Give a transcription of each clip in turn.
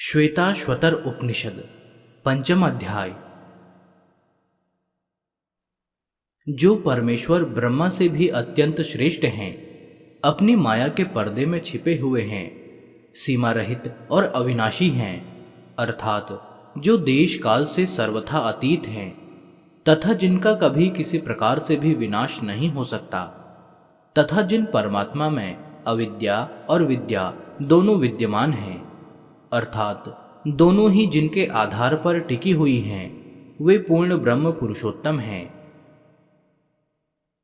श्वेताश्वतर उपनिषद पंचम अध्याय। जो परमेश्वर ब्रह्मा से भी अत्यंत श्रेष्ठ हैं, अपनी माया के पर्दे में छिपे हुए हैं, सीमा रहित और अविनाशी हैं, अर्थात जो देश काल से सर्वथा अतीत हैं तथा जिनका कभी किसी प्रकार से भी विनाश नहीं हो सकता, तथा जिन परमात्मा में अविद्या और विद्या दोनों विद्यमान हैं, अर्थात दोनों ही जिनके आधार पर टिकी हुई हैं, वे पूर्ण ब्रह्म पुरुषोत्तम हैं।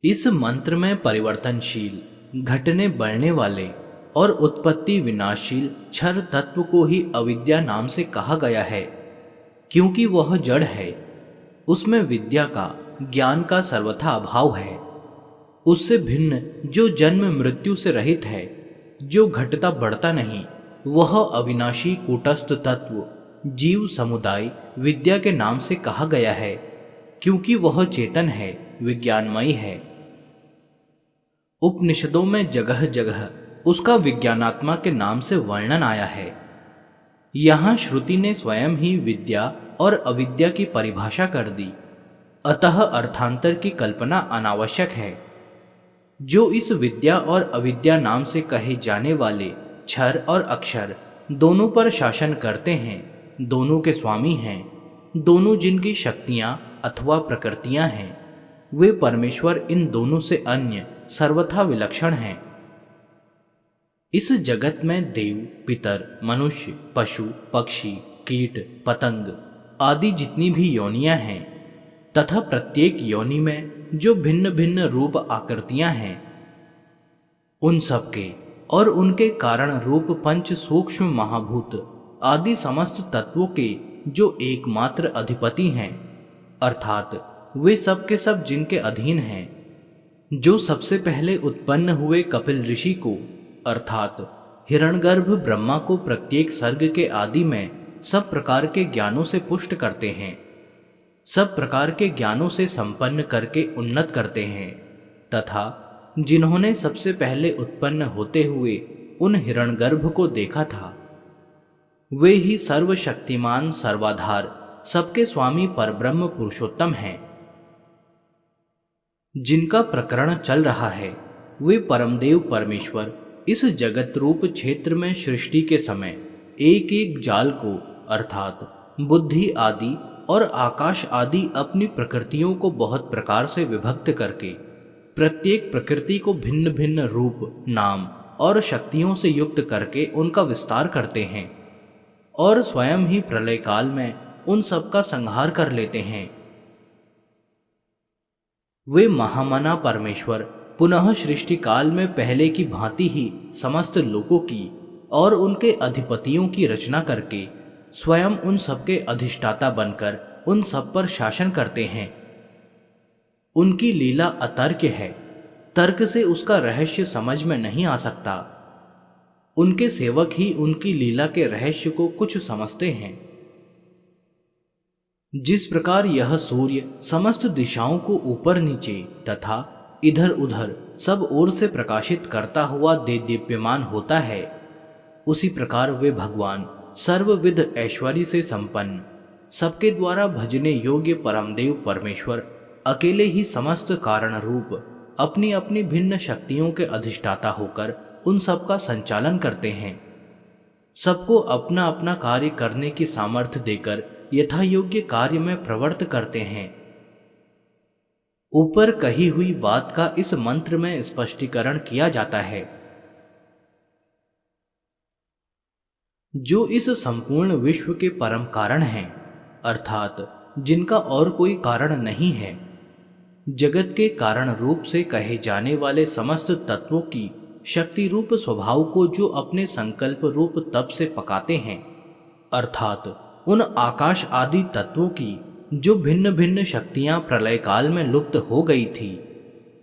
इस मंत्र में परिवर्तनशील, घटने बढ़ने वाले और उत्पत्ति विनाशशील क्षर तत्व को ही अविद्या नाम से कहा गया है, क्योंकि वह जड़ है। उसमें विद्या का, ज्ञान का सर्वथा अभाव है। उससे भिन्न जो जन्म मृत्यु से रहित है, जो घटता बढ़ता नहीं, वह अविनाशी कूटस्थ तत्व जीव समुदाय विद्या के नाम से कहा गया है, क्योंकि वह चेतन है, विज्ञानमयी है। उपनिषदों में जगह जगह उसका विज्ञानात्मा के नाम से वर्णन आया है। यहाँ श्रुति ने स्वयं ही विद्या और अविद्या की परिभाषा कर दी, अतः अर्थांतर की कल्पना अनावश्यक है। जो इस विद्या और अविद्या नाम से कहे जाने वाले क्षर और अक्षर दोनों पर शासन करते हैं, दोनों के स्वामी हैं, दोनों जिनकी शक्तियां अथवा प्रकृतियां हैं, वे परमेश्वर इन दोनों से अन्य सर्वथा विलक्षण हैं। इस जगत में देव, पितर, मनुष्य, पशु, पक्षी, कीट, पतंग आदि जितनी भी योनियां हैं, तथा प्रत्येक योनि में जो भिन्न भिन्न रूप आकृतियां हैं, उन सबके और उनके कारण रूप पंच सूक्ष्म महाभूत आदि समस्त तत्वों के जो एकमात्र अधिपति हैं, अर्थात वे सब के सब जिनके अधीन हैं, जो सबसे पहले उत्पन्न हुए कपिल ऋषि को, अर्थात हिरण्यगर्भ ब्रह्मा को प्रत्येक सर्ग के आदि में सब प्रकार के ज्ञानों से पुष्ट करते हैं, सब प्रकार के ज्ञानों से संपन्न करके उन्नत करते हैं, तथा जिन्होंने सबसे पहले उत्पन्न होते हुए उन हिरण्यगर्भ को देखा था, वे ही सर्वशक्तिमान सर्वाधार सबके स्वामी परब्रह्म पुरुषोत्तम हैं। जिनका प्रकरण चल रहा है, वे परमदेव परमेश्वर इस जगत रूप क्षेत्र में सृष्टि के समय एक एक जाल को, अर्थात बुद्धि आदि और आकाश आदि अपनी प्रकृतियों को बहुत प्रकार से विभक्त करके प्रत्येक प्रकृति को भिन्न भिन्न रूप, नाम और शक्तियों से युक्त करके उनका विस्तार करते हैं, और स्वयं ही प्रलय काल में उन सबका संहार कर लेते हैं। वे महामना परमेश्वर पुनः सृष्टि काल में पहले की भांति ही समस्त लोकों की और उनके अधिपतियों की रचना करके स्वयं उन सबके अधिष्ठाता बनकर उन सब पर शासन करते हैं। उनकी लीला अतर्क्य है, तर्क से उसका रहस्य समझ में नहीं आ सकता। उनके सेवक ही उनकी लीला के रहस्य को कुछ समझते हैं। जिस प्रकार यह सूर्य समस्त दिशाओं को ऊपर नीचे तथा इधर उधर सब ओर से प्रकाशित करता हुआ देदीप्यमान होता है, उसी प्रकार वे भगवान सर्वविध ऐश्वर्य से संपन्न, सबके द्वारा भजने योग्य परमदेव परमेश्वर अकेले ही समस्त कारण रूप अपनी अपनी भिन्न शक्तियों के अधिष्ठाता होकर उन सब का संचालन करते हैं। सबको अपना अपना कार्य करने की सामर्थ्य देकर यथा योग्य कार्य में प्रवृत्त करते हैं। ऊपर कही हुई बात का इस मंत्र में स्पष्टीकरण किया जाता है। जो इस संपूर्ण विश्व के परम कारण हैं, अर्थात जिनका और कोई कारण नहीं है, जगत के कारण रूप से कहे जाने वाले समस्त तत्वों की शक्ति रूप स्वभाव को जो अपने संकल्प रूप तप से पकाते हैं, अर्थात उन आकाश आदि तत्वों की जो भिन्न भिन्न शक्तियां प्रलय काल में लुप्त हो गई थी,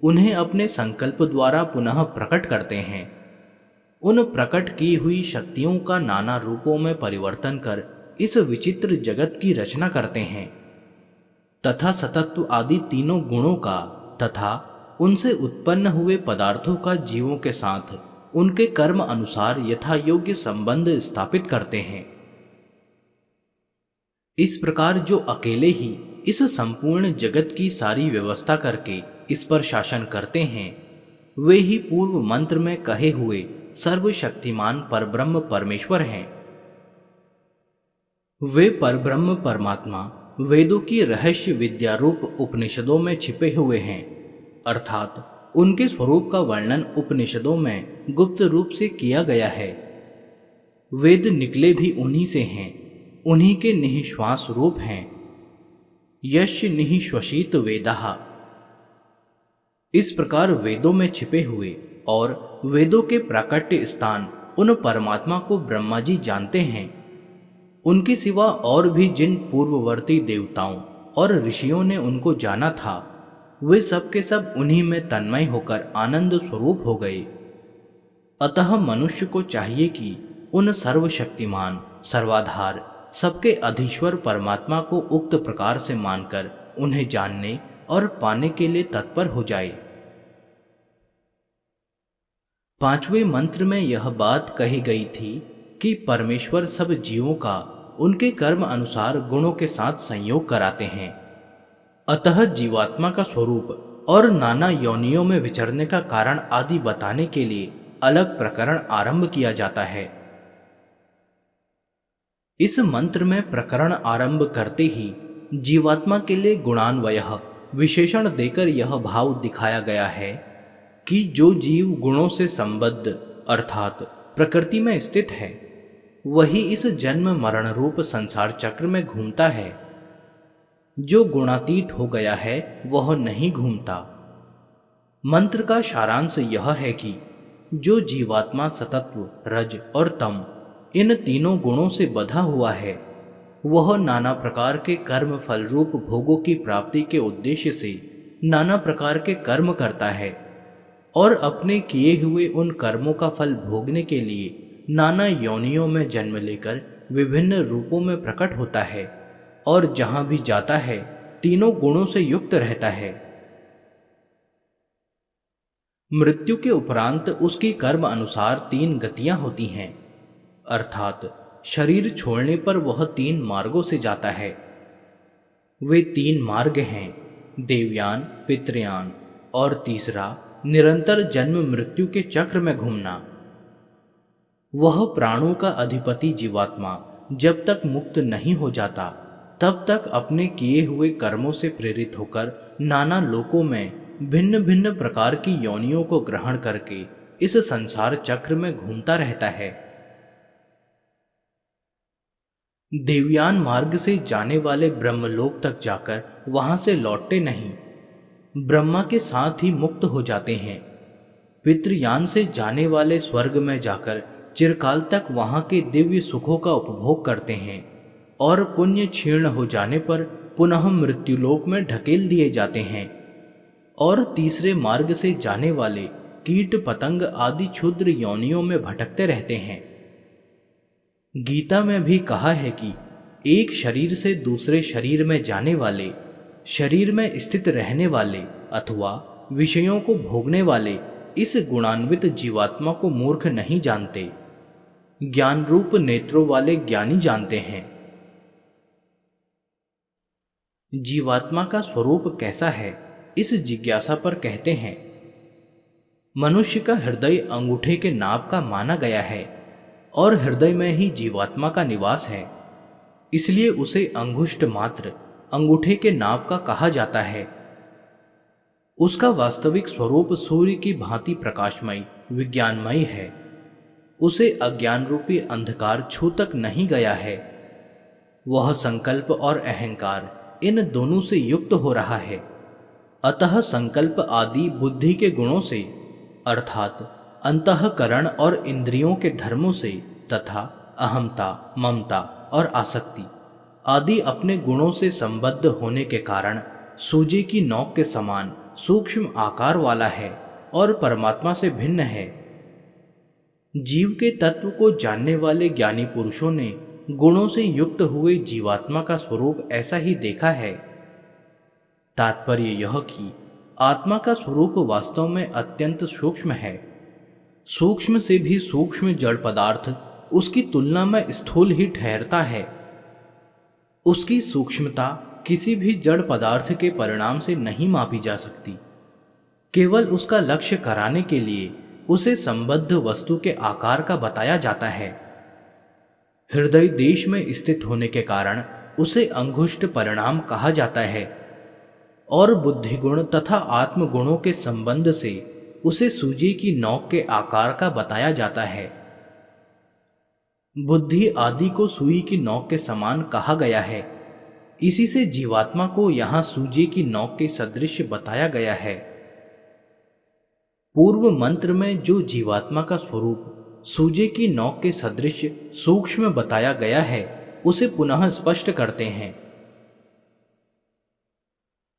उन्हें अपने संकल्प द्वारा पुनः प्रकट करते हैं। उन प्रकट की हुई शक्तियों का नाना रूपों में परिवर्तन कर इस विचित्र जगत की रचना करते हैं, तथा सतत्व आदि तीनों गुणों का तथा उनसे उत्पन्न हुए पदार्थों का जीवों के साथ उनके कर्म अनुसार यथा योग्य संबंध स्थापित करते हैं। इस प्रकार जो अकेले ही इस संपूर्ण जगत की सारी व्यवस्था करके इस पर शासन करते हैं, वे ही पूर्व मंत्र में कहे हुए सर्वशक्तिमान परब्रह्म परमेश्वर हैं। वे परब्रह्म परमात्मा वेदों की रहस्य विद्यारूप उपनिषदों में छिपे हुए हैं, अर्थात उनके स्वरूप का वर्णन उपनिषदों में गुप्त रूप से किया गया है। वेद निकले भी उन्हीं से हैं, उन्हीं के निःश्वास रूप हैं। यस्य निःश्वसित वेदाः। इस प्रकार वेदों में छिपे हुए और वेदों के प्राकट्य स्थान उन परमात्मा को ब्रह्मा जी जानते हैं। उनके सिवा और भी जिन पूर्ववर्ती देवताओं और ऋषियों ने उनको जाना था, वे सब के सब उन्हीं में तन्मय होकर आनंद स्वरूप हो गए। अतः मनुष्य को चाहिए कि उन सर्वशक्तिमान सर्वाधार सबके अधीश्वर परमात्मा को उक्त प्रकार से मानकर उन्हें जानने और पाने के लिए तत्पर हो जाए। पांचवें मंत्र में यह बात कही गई थी कि परमेश्वर सब जीवों का उनके कर्म अनुसार गुणों के साथ संयोग कराते हैं। अतः जीवात्मा का स्वरूप और नाना योनियों में विचरने का कारण आदि बताने के लिए अलग प्रकरण आरंभ किया जाता है। इस मंत्र में प्रकरण आरंभ करते ही जीवात्मा के लिए गुणान्वयः विशेषण देकर यह भाव दिखाया गया है कि जो जीव गुणों से संबद्ध अर्थात प्रकृति में स्थित है, वही इस जन्म मरण रूप संसार चक्र में घूमता है। जो गुणातीत हो गया है वह नहीं घूमता। मंत्र का सारांश यह है कि जो जीवात्मा सतत्व रज और तम इन तीनों गुणों से बंधा हुआ है, वह नाना प्रकार के कर्म फल रूप भोगों की प्राप्ति के उद्देश्य से नाना प्रकार के कर्म करता है और अपने किए हुए उन कर्मों का फल भोगने के लिए नाना योनियों में जन्म लेकर विभिन्न रूपों में प्रकट होता है और जहां भी जाता है तीनों गुणों से युक्त रहता है। मृत्यु के उपरांत उसकी कर्म अनुसार 3 गतियां होती हैं, अर्थात शरीर छोड़ने पर वह 3 मार्गों से जाता है। वे 3 मार्ग हैं, देवयान, पितृयान और तीसरा निरंतर जन्म मृत्यु के चक्र में घूमना। वह प्राणों का अधिपति जीवात्मा जब तक मुक्त नहीं हो जाता, तब तक अपने किए हुए कर्मों से प्रेरित होकर नाना लोकों में भिन्न भिन्न प्रकार की योनियों को ग्रहण करके इस संसार चक्र में घूमता रहता है। देवयान मार्ग से जाने वाले ब्रह्मलोक तक जाकर वहां से लौटते नहीं, ब्रह्मा के साथ ही मुक्त हो जाते हैं। पितृयान से जाने वाले स्वर्ग में जाकर चिरकाल तक वहां के दिव्य सुखों का उपभोग करते हैं और पुण्य क्षीण हो जाने पर पुनः मृत्युलोक में ढकेल दिए जाते हैं। और तीसरे मार्ग से जाने वाले कीट पतंग आदि क्षुद्र योनियों में भटकते रहते हैं। गीता में भी कहा है कि एक शरीर से दूसरे शरीर में जाने वाले, शरीर में स्थित रहने वाले अथवा विषयों को भोगने वाले इस गुणान्वित जीवात्मा को मूर्ख नहीं जानते, ज्ञान रूप नेत्रों वाले ज्ञानी जानते हैं। जीवात्मा का स्वरूप कैसा है, इस जिज्ञासा पर कहते हैं, मनुष्य का हृदय अंगूठे के नाप का माना गया है और हृदय में ही जीवात्मा का निवास है, इसलिए उसे अंगुष्ठ मात्र अंगूठे के नाप का कहा जाता है। उसका वास्तविक स्वरूप सूर्य की भांति प्रकाशमय विज्ञानमय है। उसे अज्ञान रूपी अंधकार छू तक नहीं गया है। वह संकल्प और अहंकार इन दोनों से युक्त हो रहा है। अतः संकल्प आदि बुद्धि के गुणों से अर्थात अंतःकरण और इंद्रियों के धर्मों से तथा अहमता, ममता और आसक्ति आदि अपने गुणों से संबद्ध होने के कारण सूजी की नोक के समान सूक्ष्म आकार वाला है और परमात्मा से भिन्न है। जीव के तत्व को जानने वाले ज्ञानी पुरुषों ने गुणों से युक्त हुए जीवात्मा का स्वरूप ऐसा ही देखा है। तात्पर्य यह कि आत्मा का स्वरूप वास्तव में अत्यंत सूक्ष्म है। सूक्ष्म से भी सूक्ष्म जड़ पदार्थ उसकी तुलना में स्थूल ही ठहरता है। उसकी सूक्ष्मता किसी भी जड़ पदार्थ के परिणाम से नहीं मापी जा सकती। केवल उसका लक्ष्य कराने के लिए उसे संबद्ध वस्तु के आकार का बताया जाता है। हृदय देश में स्थित होने के कारण उसे अंगुष्ठ परिणाम कहा जाता है और बुद्धि गुण तथा आत्म गुणों के संबंध से उसे सूजी की नोक के आकार का बताया जाता है। बुद्धि आदि को सुई की नोक के समान कहा गया है। इसी से जीवात्मा को यहाँ सूजी की नोक के सदृश बताया गया है। पूर्व मंत्र में जो जीवात्मा का स्वरूप सूजे की नोक के सदृश सूक्ष्म बताया गया है उसे पुनः स्पष्ट करते हैं।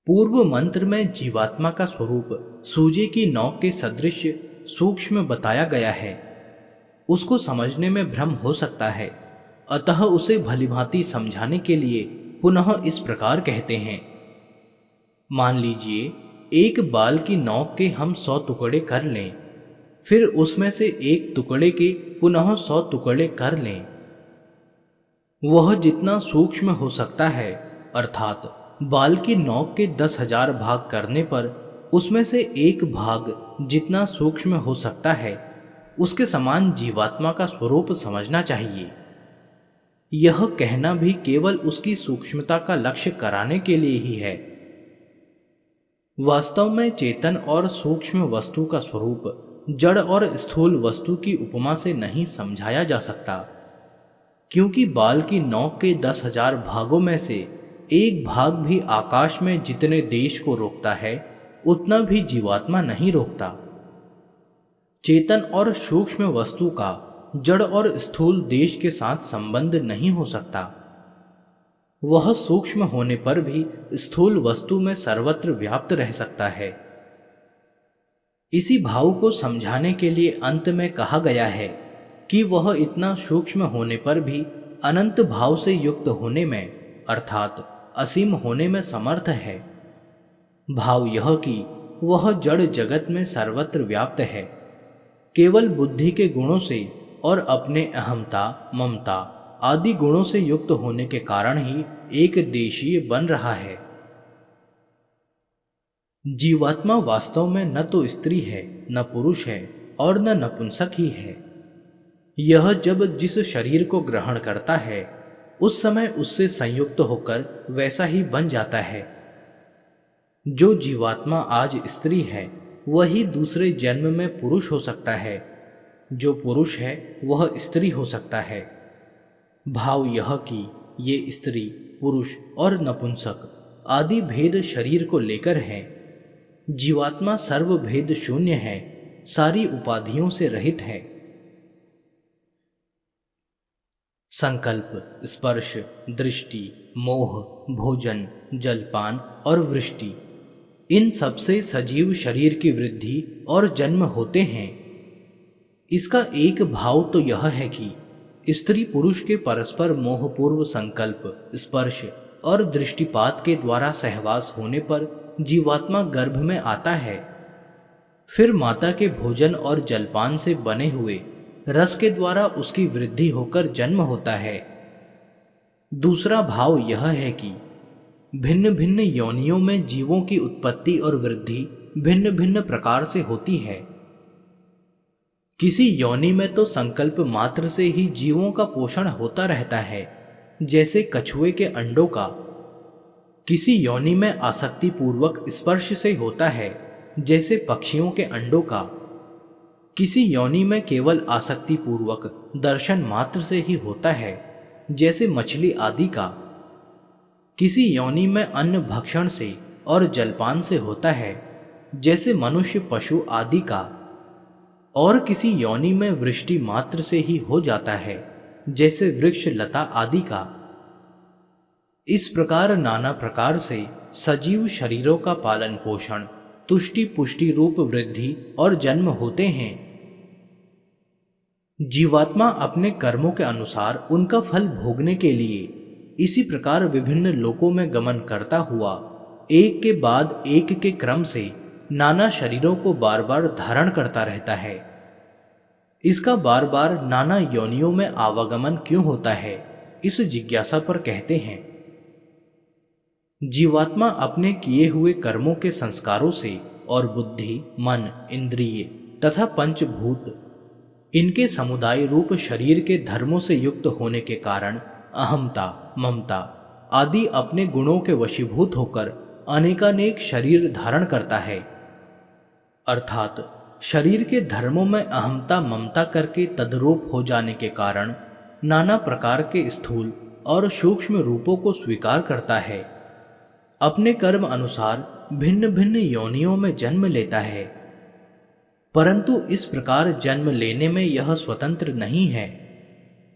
पूर्व मंत्र में जीवात्मा का स्वरूप सूजे की नोक के सदृश सूक्ष्म बताया गया है। उसको समझने में भ्रम हो सकता है, अतः उसे भलीभांति समझाने के लिए पुनः इस प्रकार कहते हैं। मान लीजिए एक बाल की नोक के हम 100 टुकड़े कर लें, फिर उसमें से एक टुकड़े के पुनः 100 टुकड़े कर लें। वह जितना सूक्ष्म हो सकता है, अर्थात बाल की नोक के 10,000 भाग करने पर उसमें से एक भाग जितना सूक्ष्म हो सकता है, उसके समान जीवात्मा का स्वरूप समझना चाहिए। यह कहना भी केवल उसकी सूक्ष्मता का लक्ष्य कराने के लिए ही है। वास्तव में चेतन और सूक्ष्म वस्तु का स्वरूप जड़ और स्थूल वस्तु की उपमा से नहीं समझाया जा सकता, क्योंकि बाल की नोक के 10,000 भागों में से एक भाग भी आकाश में जितने देश को रोकता है उतना भी जीवात्मा नहीं रोकता। चेतन और सूक्ष्म वस्तु का जड़ और स्थूल देश के साथ संबंध नहीं हो सकता। वह सूक्ष्म होने पर भी स्थूल वस्तु में सर्वत्र व्याप्त रह सकता है। इसी भाव को समझाने के लिए अंत में कहा गया है कि वह इतना सूक्ष्म होने पर भी अनंत भाव से युक्त होने में, अर्थात असीम होने में समर्थ है। भाव यह कि वह जड़ जगत में सर्वत्र व्याप्त है, केवल बुद्धि के गुणों से और अपने अहमता, ममता आदि गुणों से युक्त होने के कारण ही एक देशीय बन रहा है। जीवात्मा वास्तव में न तो स्त्री है, न पुरुष है और न नपुंसक ही है। यह जब जिस शरीर को ग्रहण करता है उस समय उससे संयुक्त होकर वैसा ही बन जाता है। जो जीवात्मा आज स्त्री है वही दूसरे जन्म में पुरुष हो सकता है, जो पुरुष है वह स्त्री हो सकता है। भाव यह कि ये स्त्री, पुरुष और नपुंसक आदि भेद शरीर को लेकर हैं। जीवात्मा सर्वभेद शून्य है, सारी उपाधियों से रहित है। संकल्प, स्पर्श, दृष्टि, मोह, भोजन, जलपान और वृष्टि, इन सबसे सजीव शरीर की वृद्धि और जन्म होते हैं। इसका एक भाव तो यह है कि स्त्री पुरुष के परस्पर मोहपूर्व संकल्प, स्पर्श और दृष्टिपात के द्वारा सहवास होने पर जीवात्मा गर्भ में आता है। फिर माता के भोजन और जलपान से बने हुए रस के द्वारा उसकी वृद्धि होकर जन्म होता है। दूसरा भाव यह है कि भिन्न भिन्न योनियों में जीवों की उत्पत्ति और वृद्धि भिन्न भिन्न प्रकार से होती है। किसी योनि में तो संकल्प मात्र से ही जीवों का पोषण होता रहता है, जैसे कछुए के अंडों का। किसी योनि में आसक्ति पूर्वक स्पर्श से होता है, जैसे पक्षियों के अंडों का। किसी योनि में केवल आसक्ति पूर्वक दर्शन मात्र से ही होता है, जैसे मछली आदि का। किसी योनि में अन्न भक्षण से और जलपान से होता है, जैसे मनुष्य, पशु आदि का। और किसी योनि में वृष्टि मात्र से ही हो जाता है, जैसे वृक्ष, लता आदि का। इस प्रकार नाना प्रकार से सजीव शरीरों का पालन पोषण, तुष्टि पुष्टि रूप वृद्धि और जन्म होते हैं। जीवात्मा अपने कर्मों के अनुसार उनका फल भोगने के लिए इसी प्रकार विभिन्न लोकों में गमन करता हुआ एक के बाद एक के क्रम से नाना शरीरों को बार बार धारण करता रहता है। इसका बार बार नाना योनियों में आवागमन क्यों होता है, इस जिज्ञासा पर कहते हैं। जीवात्मा अपने किए हुए कर्मों के संस्कारों से और बुद्धि, मन, इंद्रिय तथा पंचभूत इनके समुदाय रूप शरीर के धर्मों से युक्त होने के कारण अहमता, ममता आदि अपने गुणों के वशीभूत होकर अनेकानेक शरीर धारण करता है। अर्थात शरीर के धर्मों में अहमता ममता करके तद्रूप हो जाने के कारण नाना प्रकार के स्थूल और सूक्ष्म रूपों को स्वीकार करता है। अपने कर्म अनुसार भिन्न भिन्न योनियों में जन्म लेता है, परंतु इस प्रकार जन्म लेने में यह स्वतंत्र नहीं है।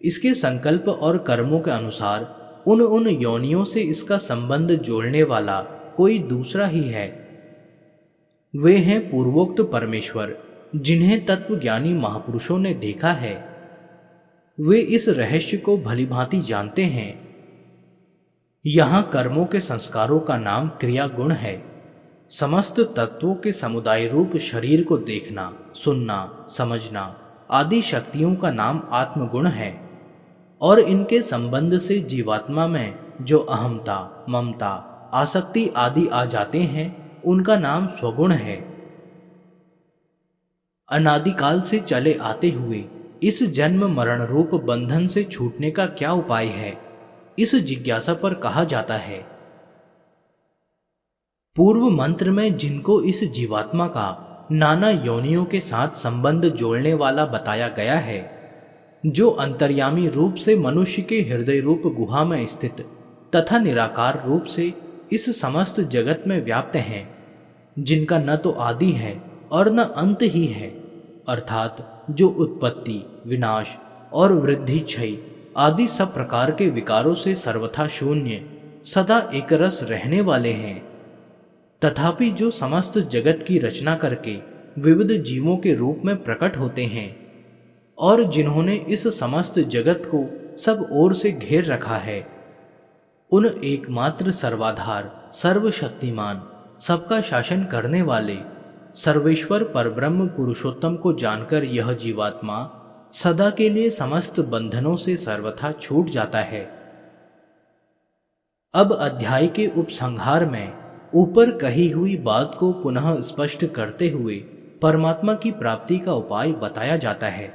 इसके संकल्प और कर्मों के अनुसार उन योनियों से इसका संबंध जोड़ने वाला कोई दूसरा ही है। वे हैं पूर्वोक्त परमेश्वर, जिन्हें तत्वज्ञानी महापुरुषों ने देखा है। वे इस रहस्य को भलीभांति जानते हैं। यहाँ कर्मों के संस्कारों का नाम क्रिया गुण है। समस्त तत्वों के समुदाय रूप शरीर को देखना, सुनना, समझना आदि शक्तियों का नाम आत्मगुण है, और इनके संबंध से जीवात्मा में जो अहमता, ममता, आसक्ति आदि आ जाते हैं उनका नाम स्वगुण है। अनादिकाल से चले आते हुए इस जन्म मरण रूप बंधन से छूटने का क्या उपाय है, इस जिज्ञासा पर कहा जाता है। पूर्व मंत्र में जिनको इस जीवात्मा का नाना योनियों के साथ संबंध जोड़ने वाला बताया गया है, जो अंतर्यामी रूप से मनुष्य के हृदय रूप गुहा में स्थित तथा निराकार रूप से इस समस्त जगत में व्याप्त हैं, जिनका न तो आदि है और न अंत ही है, अर्थात जो उत्पत्ति, विनाश और वृद्धि, क्षय आदि सब प्रकार के विकारों से सर्वथा शून्य, सदा एकरस रहने वाले हैं, तथापि जो समस्त जगत की रचना करके विविध जीवों के रूप में प्रकट होते हैं, और जिन्होंने इस समस्त जगत को सब ओर से घेर रखा है, उन एकमात्र सर्वाधार, सर्वशक्तिमान, सबका शासन करने वाले सर्वेश्वर परब्रह्म पुरुषोत्तम को जानकर यह जीवात्मा सदा के लिए समस्त बंधनों से सर्वथा छूट जाता है। अब अध्याय के उपसंहार में ऊपर कही हुई बात को पुनः स्पष्ट करते हुए परमात्मा की प्राप्ति का उपाय बताया जाता है।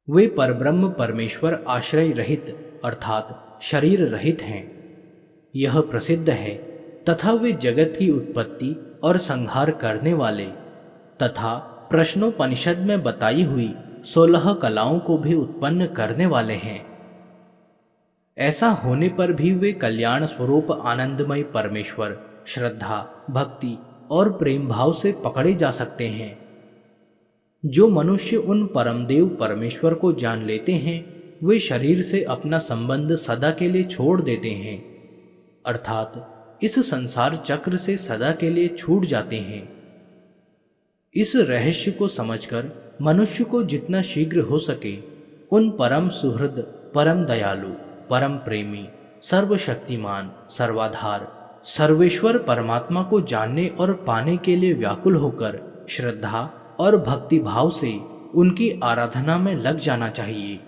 वे परब्रह्म परमेश्वर आश्रय रहित अर्थात शरीर रहित हैं, यह प्रसिद्ध है, तथा वे जगत की उत्पत्ति और संहार करने वाले तथा प्रश्नोपनिषद में बताई हुई 16 कलाओं को भी उत्पन्न करने वाले हैं। ऐसा होने पर भी वे कल्याण स्वरूप आनंदमय परमेश्वर श्रद्धा, भक्ति और प्रेम भाव से पकड़े जा सकते हैं। जो मनुष्य उन परमदेव परमेश्वर को जान लेते हैं, वे शरीर से अपना संबंध सदा के लिए छोड़ देते हैं, अर्थात इस संसार चक्र से सदा के लिए छूट जाते हैं। इस रहस्य को समझकर मनुष्य को जितना शीघ्र हो सके उन परम सुहृद, परम दयालु, परम प्रेमी, सर्वशक्तिमान, सर्वाधार, सर्वेश्वर परमात्मा को जानने और पाने के लिए व्याकुल होकर श्रद्धा और भक्ति भाव से उनकी आराधना में लग जाना चाहिए।